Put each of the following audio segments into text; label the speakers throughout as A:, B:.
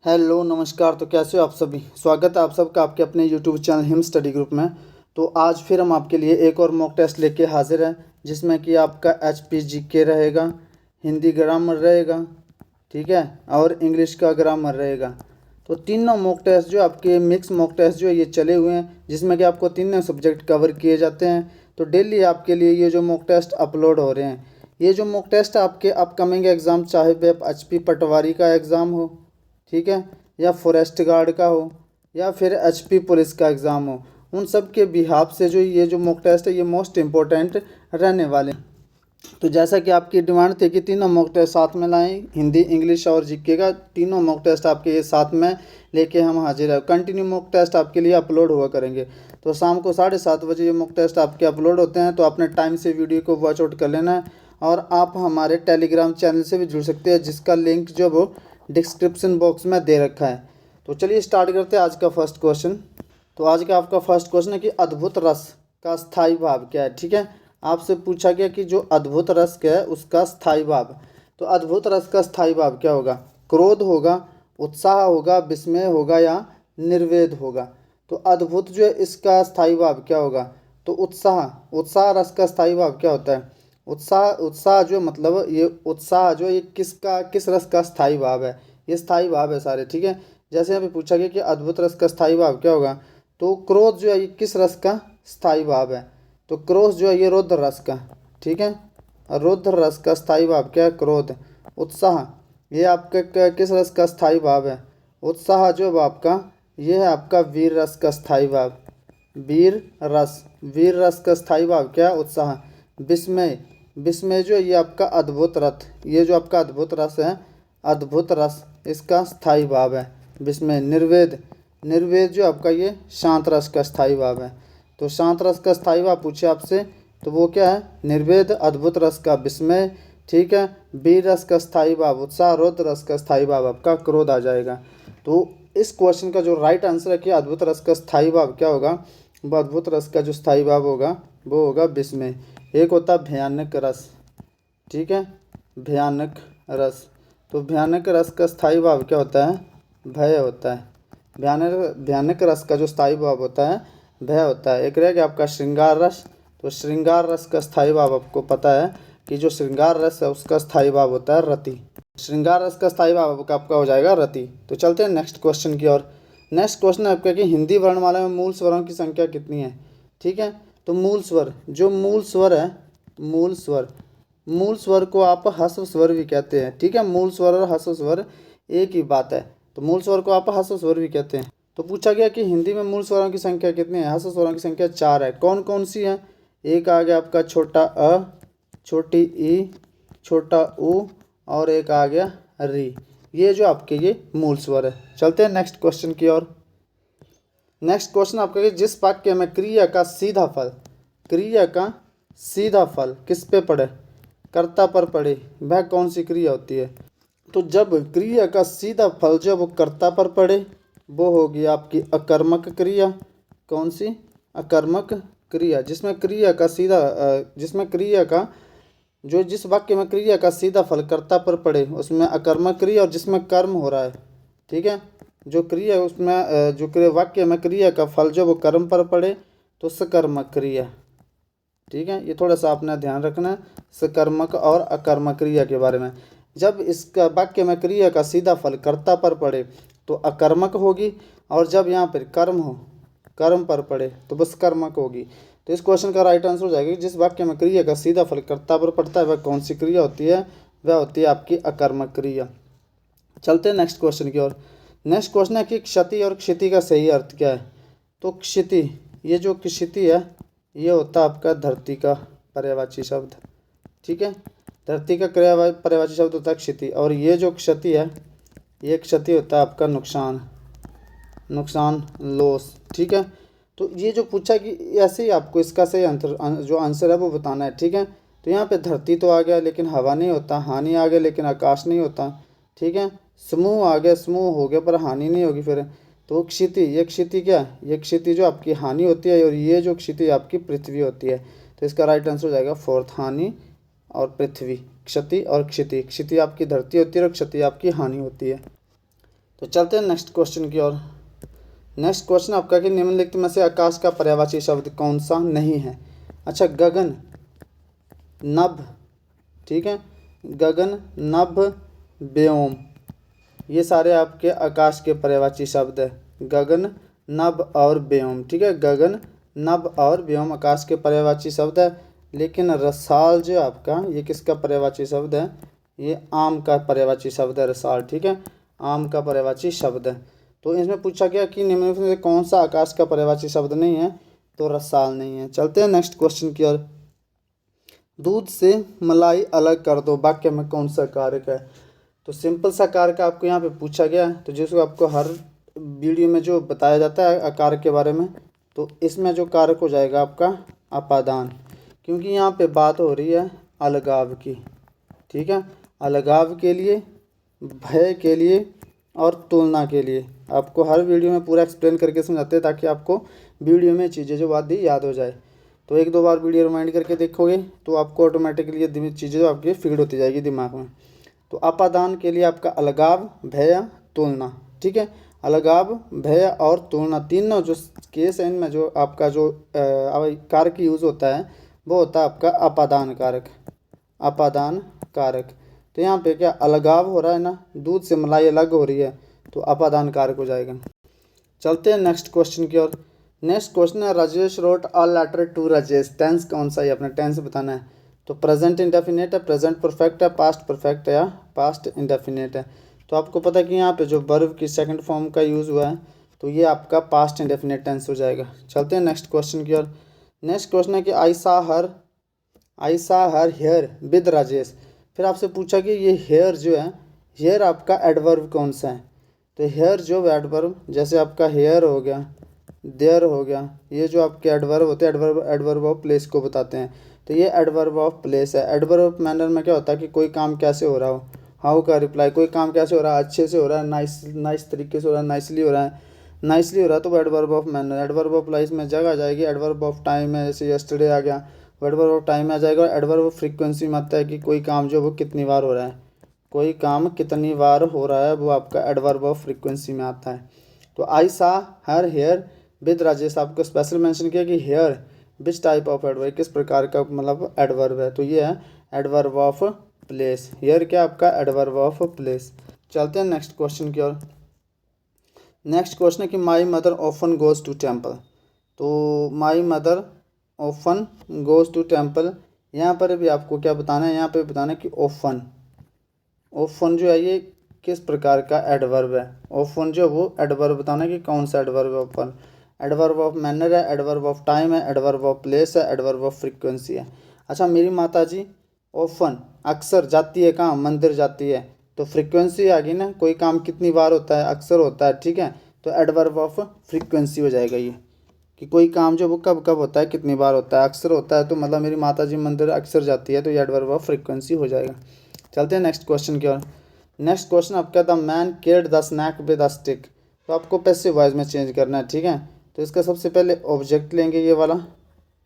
A: Hello नमस्कार। तो कैसे हो आप सभी। स्वागत है आप सबका आपके अपने YouTube channel him study group में। तो आज फिर हम आपके लिए एक और मॉक टेस्ट लेके हाजिर हैं, जिसमें कि आपका HPGK रहेगा, हिंदी ग्रामर रहेगा, ठीक है, और इंग्लिश का ग्रामर रहेगा। तो तीनों मॉक टेस्ट जो आपके मिक्स मॉक टेस्ट जो है ये चले हुए हैं, जिसमें कि आपको तीनों सब्जेक्ट कवर किए जाते हैं। तो डेली आपके लिए ये जो मॉक टेस्ट अपलोड हो रहे हैं, ये जो मॉक टेस्ट आपके अपकमिंग एग्ज़ाम, चाहे वह HP पटवारी का एग्ज़ाम हो, ठीक है, या फॉरेस्ट गार्ड का हो, या फिर HP पुलिस का एग्ज़ाम हो, उन सब के बिहाफ से जो ये जो मॉक टेस्ट है ये मोस्ट इम्पोर्टेंट रहने वाले हैं। तो जैसा कि आपकी डिमांड थी कि तीनों मॉक टेस्ट साथ में लाएं, हिंदी, इंग्लिश और GK का तीनों मॉक टेस्ट आपके ये साथ में लेके हम हाजिर है। कंटिन्यू मॉक टेस्ट आपके लिए अपलोड हुआ करेंगे। तो शाम को 7:30 बजे ये मॉक टेस्ट आपके अपलोड होते हैं। तो अपने टाइम से वीडियो को वॉच आउट कर लेना है। और आप हमारे टेलीग्राम चैनल से भी जुड़ सकते हैं, जिसका लिंक जो वो डिस्क्रिप्शन बॉक्स में दे रखा है। तो चलिए स्टार्ट करते हैं आज का फर्स्ट क्वेश्चन। तो आज का आपका फर्स्ट क्वेश्चन है कि अद्भुत रस का स्थायी भाव क्या है। ठीक है, आपसे पूछा गया कि जो अद्भुत रस क्या है उसका स्थायी भाव। तो अद्भुत रस का स्थायी भाव क्या होगा। क्रोध होगा, उत्साह होगा, विस्मय होगा या निर्वेद होगा। तो अद्भुत जो है इसका स्थायी भाव क्या होगा। तो उत्साह रस का स्थायी भाव क्या होता है। उत्साह जो मतलब ये उत्साह जो ये किस रस का स्थायी भाव है। ये स्थायी भाव है सारे, ठीक है। जैसे यहाँ पे पूछा गया कि अद्भुत रस का स्थायी भाव क्या होगा। तो क्रोध जो है ये किस रस का स्थायी भाव है। तो क्रोध जो है ये रौद्र रस का, ठीक है, रौद्र रस का स्थायी भाव क्या है, क्रोध। उत्साह ये आपका किस रस का स्थायी भाव है। उत्साह जो है आपका ये है आपका वीर रस का स्थायी भाव। वीर रस का स्थायी भाव क्या है, उत्साह। विस्मय जो ये आपका अद्भुत रथ, ये जो आपका अद्भुत रस है, अद्भुत रस इसका स्थायी भाव है विस्मय। निर्वेद जो आपका ये शांत रस का स्थायी भाव है। तो शांत रस का स्थायी भाव पूछे आपसे तो वो क्या है, निर्वेद, अद्भुत रस का विस्मय, ठीक है। वीर रस का स्थायी भाव उत्साह, रौद्र रस का स्थायी भाव आपका क्रोध आ जाएगा। तो इस क्वेश्चन का जो राइट आंसर है कि अद्भुत रस का स्थायी भाव क्या होगा। वो अद्भुत रस का जो स्थायी भाव होगा वो होगा विस्मय। एक होता है भयानक रस, ठीक है, भयानक रस। तो भयानक रस का स्थायी भाव क्या होता है, भय होता है। भयानक रस का जो स्थायी भाव होता है भय होता है। एक रह गया आपका श्रृंगार रस। तो श्रृंगार रस का स्थायी भाव आपको पता है कि जो श्रृंगार रस है उसका स्थायी भाव होता है रति। श्रृंगार रस का स्थायी भाव आपका हो जाएगा रति। तो चलते हैं नेक्स्ट क्वेश्चन की ओर। नेक्स्ट क्वेश्चन है आपका कि हिंदी वर्णमाला में मूल स्वरों की संख्या कितनी है। ठीक है, तो मूल स्वर है, मूल स्वर को आप ह्रस्व स्वर भी कहते हैं। ठीक है, मूल स्वर और ह्रस्व स्वर एक ही बात है। तो मूल स्वर को आप ह्रस्व स्वर भी कहते हैं। तो पूछा गया कि हिंदी में मूल स्वरों की संख्या कितनी है। ह्रस्व स्वरों की संख्या 4 है। कौन कौन सी है। एक आ गया आपका छोटा अ, छोटी ई, छोटा उ, और एक आ गया री। ये जो आपके ये मूल स्वर है। चलते हैं नेक्स्ट क्वेश्चन की ओर। नेक्स्ट क्वेश्चन आपका कि जिस वाक्य में क्रिया का सीधा फल किस पे पड़े, कर्ता पर पड़े, वह कौन सी क्रिया होती है। तो जब क्रिया का सीधा फल जो वो कर्ता पर पड़े वो होगी आपकी अकर्मक क्रिया। कौन सी, अकर्मक क्रिया। जिस वाक्य में क्रिया का सीधा फल कर्ता पर पड़े उसमें अकर्मक क्रिया, और जिसमें कर्म हो रहा है, ठीक है, जो क्रिया उसमें जो वाक्य में क्रिया का फल जो वो कर्म पर पड़े तो सकर्मक क्रिया। ठीक है, ये थोड़ा सा आपने ध्यान रखना है सकर्मक और अकर्मक क्रिया के बारे में। जब इसका वाक्य में क्रिया का सीधा फल कर्ता पर पड़े तो अकर्मक होगी, और जब यहाँ पर कर्म पर पड़े तो बस कर्मक होगी। तो इस क्वेश्चन का राइट आंसर हो जाएगा जिस वाक्य में क्रिया का सीधा फल कर्ता पर पड़ता है वह कौन सी क्रिया होती है, वह होती है आपकी अकर्मक क्रिया। चलते हैं नेक्स्ट क्वेश्चन की ओर। नेक्स्ट क्वेश्चन है कि क्षति और क्षिति का सही अर्थ क्या है। तो क्षिति, ये जो क्षिति है ये होता है आपका धरती का पर्यायवाची शब्द। ठीक है, धरती का पर्यायवाची शब्द होता है क्षिति, और ये जो क्षति है ये क्षति होता है आपका नुकसान, लॉस। ठीक है, तो ये जो पूछा कि ऐसे ही आपको इसका सही जो आंसर है वो बताना है। ठीक है, तो यहाँ पे धरती तो आ गया लेकिन हवा नहीं होता, हानि आ गया लेकिन आकाश नहीं होता। ठीक है, समूह आ गया, समूह हो गया पर हानि नहीं होगी फिर। तो क्षिति, ये क्षिति क्या, ये क्षिति जो आपकी हानि होती है, और ये जो क्षिति आपकी पृथ्वी होती है। तो इसका राइट आंसर हो जाएगा फोर्थ, हानि और पृथ्वी। क्षति और क्षिति, क्षिति आपकी धरती होती है और क्षति आपकी हानि होती है। तो चलते हैं नेक्स्ट क्वेश्चन की ओर। नेक्स्ट क्वेश्चन आपका कि निम्नलिखित में से आकाश का पर्यायवाची शब्द कौन सा नहीं है। अच्छा, गगन, नभ, ठीक है, गगन, नभ, व्योम, ये सारे आपके आकाश के पर्यायवाची शब्द है। गगन, नभ और व्योम, ठीक है, गगन, नभ और व्योम आकाश के पर्यायवाची शब्द है। लेकिन रसाल जो आपका, ये किसका पर्यायवाची शब्द है? ये आम का पर्यायवाची शब्द है रसाल, ठीक है, आम का पर्यायवाची शब्द है। तो इसमें पूछा गया कि निम्नलिखित में से कौन सा आकाश का पर्यायवाची शब्द नहीं है, तो रसाल नहीं है। चलते हैं नेक्स्ट क्वेश्चन की ओर। दूध से मलाई अलग कर दो, वाक्य में कौन सा कारक है? तो सिंपल सा कारक आपको यहाँ पे पूछा गया है, तो जिसको आपको हर वीडियो में जो बताया जाता है कारक के बारे में, तो इसमें जो कारक हो जाएगा आपका अपादान, क्योंकि यहाँ पे बात हो रही है अलगाव की, ठीक है, अलगाव के लिए, भय के लिए और तुलना के लिए। आपको हर वीडियो में पूरा एक्सप्लेन करके समझाते हैं ताकि आपको वीडियो में चीज़ें जो बात दी याद हो जाए। तो एक दो बार वीडियो रिमाइंड करके देखोगे तो आपको ऑटोमेटिकली ये चीज़ें जो आपकी फीड होती जाएगी दिमाग में। तो अपादान के लिए आपका अलगाव, भय, तुलना, ठीक है, अलगाव, भय और तुलना, तीनों जो केस है इनमें जो आपका जो कारक यूज़ होता है वो होता है आपका अपादान कारक, अपादान कारक। तो यहाँ पे क्या अलगाव हो रहा है ना, दूध से मलाई अलग हो रही है, तो अपादान कारक हो जाएगा। चलते हैं नेक्स्ट क्वेश्चन की ओर। नेक्स्ट क्वेश्चन है Rajesh wrote a letter to Rajesh. Tense कौन सा है, अपने टेंस बताना है। तो प्रेजेंट इंडेफिनिट है, प्रेजेंट परफेक्ट है, पास्ट परफेक्ट है या पास्ट इंडेफिनिट है। तो आपको पता है कि यहाँ पे जो वर्ब की सेकंड फॉर्म का यूज़ हुआ है तो ये आपका पास्ट इंडेफिनिट टेंस हो जाएगा। चलते हैं नेक्स्ट क्वेश्चन की ओर। नेक्स्ट क्वेश्चन है कि आई सा हर हेयर विद राजेश। फिर आपसे पूछा कि ये हेयर जो है, हेयर आपका एडवर्ब कौन सा है? तो हेयर जो एडवर्ब, जैसे आपका हेयर हो गया, देयर हो गया, ये जो आपके एडवर्ब होते हैं एडवर्ब ऑफ प्लेस को बताते हैं। तो ये एडवर्ब ऑफ प्लेस है। एडवर्ब ऑफ मैनर में क्या होता है कि कोई काम कैसे हो रहा हो, हाउ का रिप्लाई, कोई काम कैसे हो रहा है, अच्छे से हो रहा है, नाइस तरीके से हो रहा है, नाइसली हो रहा है, नाइसली हो रहा है, तो adverb of manner. Adverb of place में जगह आ जाएगी। एडवर्ब ऑफ टाइम में जैसे यस्टरडे आ गया, एडवर्ब ऑफ टाइम में आ जाएगा। एडवर्ब ऑफ फ्रीक्वेंसी में आता है कि कोई काम जो वो कितनी बार हो रहा है, कोई काम कितनी बार हो रहा है, वो आपका एडवर्ब ऑफ फ्रीक्वेंसी में आता है। तो आई सा हर हेयर विद राजेश, आपको स्पेशल मेंशन किया कि here which type of adverb, किस प्रकार का मतलब एडवर्ब है, तो ये है एडवर्ब ऑफ प्लेस। हेयर क्या आपका एडवर्ब ऑफ प्लेस। चलते हैं नेक्स्ट क्वेश्चन की ओर। नेक्स्ट क्वेश्चन है कि my mother often goes to temple. तो my mother often goes to temple, यहाँ पर भी आपको क्या बताना है, यहाँ पे बताना है कि ऑफन, ऑफन जो है ये किस प्रकार का एडवर्ब है। ऑफन जो वो एडवर्ब बताना है कि कौन सा एडवर्ब है ऑफन। एडवर्ब ऑफ मैनर है, एडवर्ब ऑफ टाइम है, एडवर्ब ऑफ प्लेस है, एडवर्ब ऑफ फ्रीक्वेंसी है। अच्छा, मेरी माता जी ऑफन अक्सर जाती है, कहाँ, मंदिर जाती है, तो फ्रीक्वेंसी आ गई ना, कोई काम कितनी बार होता है, अक्सर होता है, ठीक है, तो एडवर्ब ऑफ फ्रीक्वेंसी हो जाएगा ये, कि कोई काम जो वो कब कब होता है, कितनी बार होता है, अक्सर होता है, तो मतलब मेरी माता जी मंदिर अक्सर जाती है, तो ये एडवर्ब ऑफ फ्रीक्वेंसी हो जाएगा। चलते हैं नेक्स्ट क्वेश्चन की ओर। नेक्स्ट क्वेश्चन आपका the man cared the snake with a stick. तो आपको पैसिव वॉइस में चेंज करना है, ठीक है। तो इसका सबसे पहले ऑब्जेक्ट लेंगे ये वाला,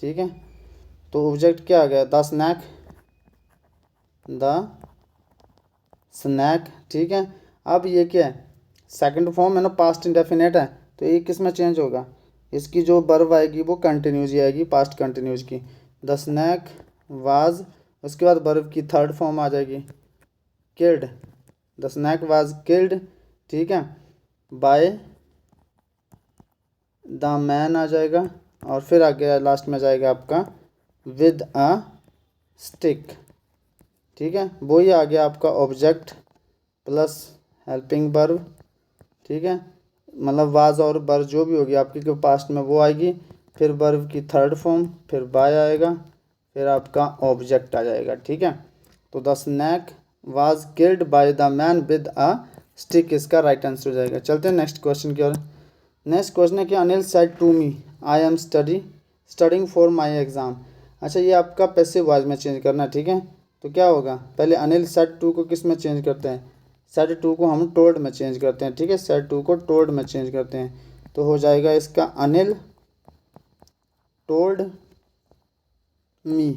A: ठीक है। तो ऑब्जेक्ट क्या आ गया, द स्नैक, ठीक है। अब ये क्या है, सेकंड फॉर्म है ना, पास्ट इंडेफिनिट है, तो ये किस में चेंज होगा, इसकी जो वर्ब आएगी वो कंटिन्यूस ही आएगी, पास्ट कंटिन्यूस की। द स्नैक वाज, उसके बाद वर्ब की थर्ड फॉर्म आ जाएगी killed, the snake was killed, ठीक है, बाय द मैन आ जाएगा, और फिर आगे लास्ट में जाएगा आपका विद अ स्टिक, ठीक है। वही आ गया आपका ऑब्जेक्ट प्लस हेल्पिंग वर्ब, ठीक है, मतलब वाज और बर जो भी होगी आपकी के पास्ट में वो आएगी, फिर वर्ब की थर्ड फॉर्म, फिर बाय आएगा, फिर आपका ऑब्जेक्ट आ जाएगा, ठीक है। तो the snake was killed by the man with a stick इसका राइट आंसर हो जाएगा। चलते हैं नेक्स्ट क्वेश्चन की ओर। नेक्स्ट क्वेश्चन है कि Anil said to me I am studying for my exam. अच्छा, ये आपका पैसिव वॉइस में चेंज करना है, ठीक है। तो क्या होगा, पहले अनिल सेड टू को किस में चेंज करते हैं, सेड टू को हम टोल्ड में चेंज करते हैं, ठीक है, सेड टू को टोल्ड में चेंज करते हैं, तो हो जाएगा इसका अनिल टोल्ड मी।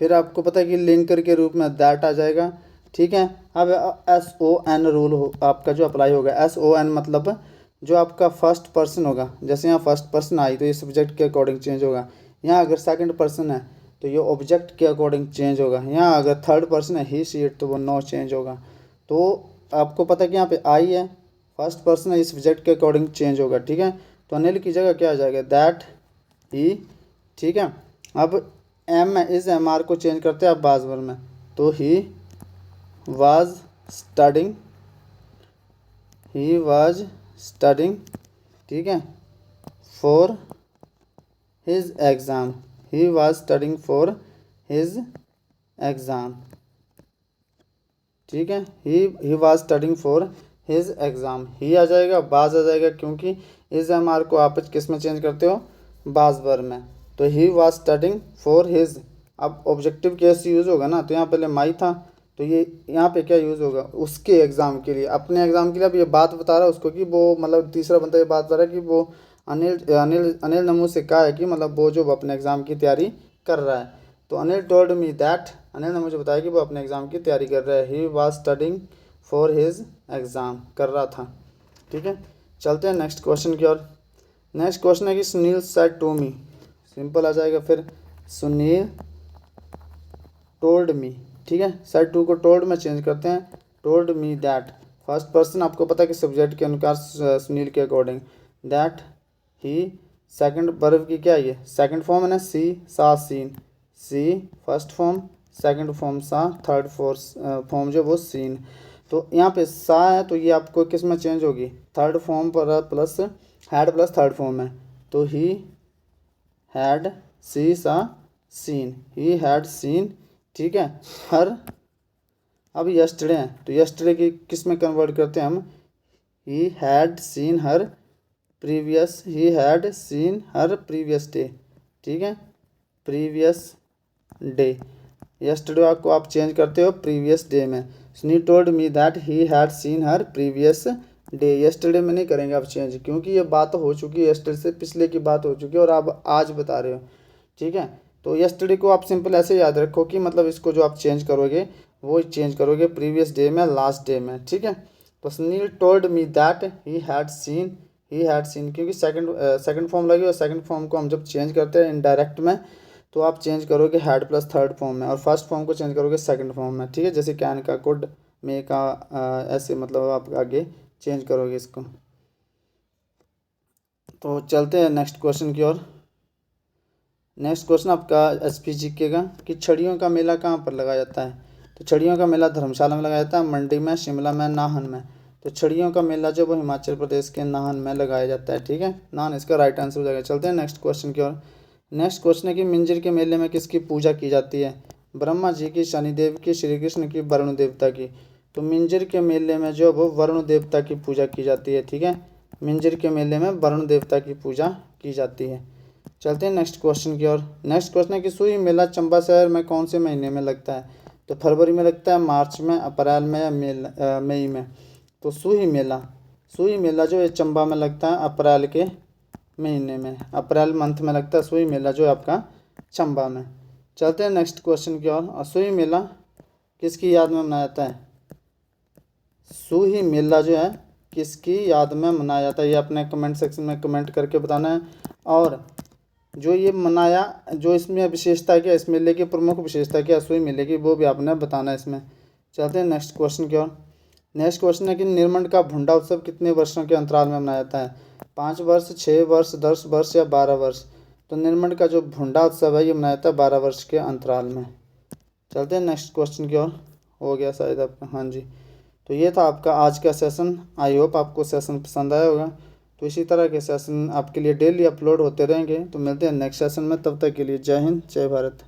A: फिर आपको पता है कि लिंकर के रूप में दैट आ जाएगा, ठीक है। अब SON रूल हो आपका जो अप्लाई होगा। SON मतलब जो आपका फर्स्ट पर्सन होगा, जैसे यहाँ फर्स्ट पर्सन आई तो ये सब्जेक्ट के अकॉर्डिंग चेंज होगा। यहाँ अगर सेकंड पर्सन है तो ये ऑब्जेक्ट के अकॉर्डिंग चेंज होगा। यहाँ अगर थर्ड पर्सन है ही सी इट तो वो नो चेंज होगा। तो आपको पता है कि यहाँ पे आई है, फर्स्ट पर्सन है, इस सब्जेक्ट के अकॉर्डिंग चेंज होगा। ठीक है, तो अनिल की जगह क्या आ जाएगा, दैट ही। ठीक है, अब एम में इस MR को चेंज करते हैं अब बाजवर में, तो he was studying, he was studying, ठीक है, for his exam, he was studying for his exam. ठीक है, he was studying for his exam, he आ जाएगा, बाज आ जाएगा, क्योंकि इस MR को आप किस में चेंज करते हो, बाजवर में। तो he was studying for his, अब ऑब्जेक्टिव केस यूज़ होगा ना, तो यहाँ पहले माई था तो ये यहाँ पे क्या यूज़ होगा, उसके एग्ज़ाम के लिए, अपने एग्ज़ाम के लिए। अब ये बात बता रहा है उसको कि वो मतलब तीसरा बंदा ये बात बता रहा है कि वो अनिल ने मुझसे कहा है कि मतलब वो जो अपने एग्ज़ाम की तैयारी कर रहा है। तो Anil told me that, Anil ने मुझे बताया कि वो अपने एग्ज़ाम की तैयारी कर रहा है। He was studying for his exam, कर रहा था। ठीक है, चलते हैं नेक्स्ट क्वेश्चन की ओर। नेक्स्ट क्वेश्चन है कि Sunil said to me, simple आ जाएगा फिर, सुनील टोल्ड मी। ठीक है, सेड टू को टोल्ड में चेंज करते हैं, told me that, first person आपको पता है कि सब्जेक्ट के अनुसार सुनील के according, that he, second verb की क्या है ये सेकंड फॉर्म है ना, सी सा सीन, सी फर्स्ट फॉर्म, सेकंड फॉर्म सा, थर्ड फॉर्म जो वो सीन। तो यहाँ पे सा है तो ये आपको किस में चेंज होगी, थर्ड फॉर्म पर plus had plus third form है, तो ही हैड सी सा सीन, ही हैड सीन। ठीक है, हर, अब यस्टरडे है तो यस्टरडे की किस में कन्वर्ट करते हैं हम, he had seen her previous, he had seen her previous day. ठीक है, प्रीवियस डे, यस्टरडे को आप चेंज करते हो प्रीवियस डे में। Sunil told me that he had seen her previous day, yesterday में नहीं करेंगे आप चेंज, क्योंकि ये बात हो चुकी है, यस्टरडे से पिछले की बात हो चुकी है और आप आज बता रहे हो। ठीक है, तो यस्टरडे को आप सिंपल ऐसे याद रखो कि मतलब इसको जो आप चेंज करोगे वो चेंज करोगे प्रीवियस डे में, लास्ट डे में। ठीक है, तो Sunil told me that he had seen, he had seen, क्योंकि सेकंड फॉर्म लगे और सेकंड फॉर्म को हम जब चेंज करते हैं इनडायरेक्ट में तो आप चेंज करोगे हैड प्लस थर्ड फॉर्म में, और फर्स्ट फॉर्म को चेंज करोगे सेकंड फॉर्म में। ठीक है, जैसे कैन का, कुड, मे का, ऐसे मतलब आप आगे चेंज करोगे इसको। तो चलते हैं नेक्स्ट क्वेश्चन की ओर। नेक्स्ट क्वेश्चन आपका SPGK का, कि छड़ियों का मेला कहाँ पर लगाया जाता है, तो छड़ियों का मेला धर्मशाला में लगाया जाता है, मंडी में, शिमला में, नाहन में। तो छड़ियों का मेला जो वो हिमाचल प्रदेश के नाहन में लगाया जाता है। ठीक है, नाहन इसका राइट आंसर हो जाएगा। चलते हैं नेक्स्ट क्वेश्चन की ओर। नेक्स्ट क्वेश्चन है कि मिंजर के मेले में किसकी पूजा की जाती है, ब्रह्मा जी की, शनिदेव की, श्री कृष्ण की, वरुण देवता की। तो मिंजर के मेले में जो वो वरुण देवता की पूजा की जाती है। ठीक है, मिंजर के मेले में वरुण देवता की पूजा की जाती है। चलते हैं नेक्स्ट क्वेश्चन की ओर। नेक्स्ट क्वेश्चन है कि सुई मेला चंबा शहर में कौन से महीने में लगता है, तो फरवरी में लगता है, मार्च में, अप्रैल में या मई में। तो सुई मेला जो है चंबा में लगता है अप्रैल के महीने में, अप्रैल मंथ में लगता है सुई मेला जो है आपका चंबा में। चलते हैं नेक्स्ट क्वेश्चन की ओर। सुई मेला किसकी याद में मनाया जाता है, सुई मेला जो है किसकी याद में मनाया जाता है, ये अपने कमेंट सेक्शन में कमेंट करके बताना है। और जो ये मनाया, जो इसमें विशेषता क्या, इस मेले की प्रमुख विशेषता क्या सुई मेले की, वो भी आपने बताना है इसमें। चलते हैं नेक्स्ट क्वेश्चन की ओर। नेक्स्ट क्वेश्चन है कि निर्मंड का भुंडा उत्सव कितने वर्षों के अंतराल में मनाया जाता है, 5 वर्ष, 6 वर्ष, 10 वर्ष या 12 वर्ष। तो निर्मंड का जो भुंडा उत्सव है ये मनाया जाता है 12 वर्ष के अंतराल में। चलते हैं नेक्स्ट क्वेश्चन की ओर। हो गया शायद आपका, हाँ जी। तो ये था आपका आज का सेशन। आई होप आपको सेशन पसंद आया होगा। तो इसी तरह के सेशन आपके लिए डेली अपलोड होते रहेंगे। तो मिलते हैं नेक्स्ट सेशन में, तब तक के लिए जय हिंद, जय भारत।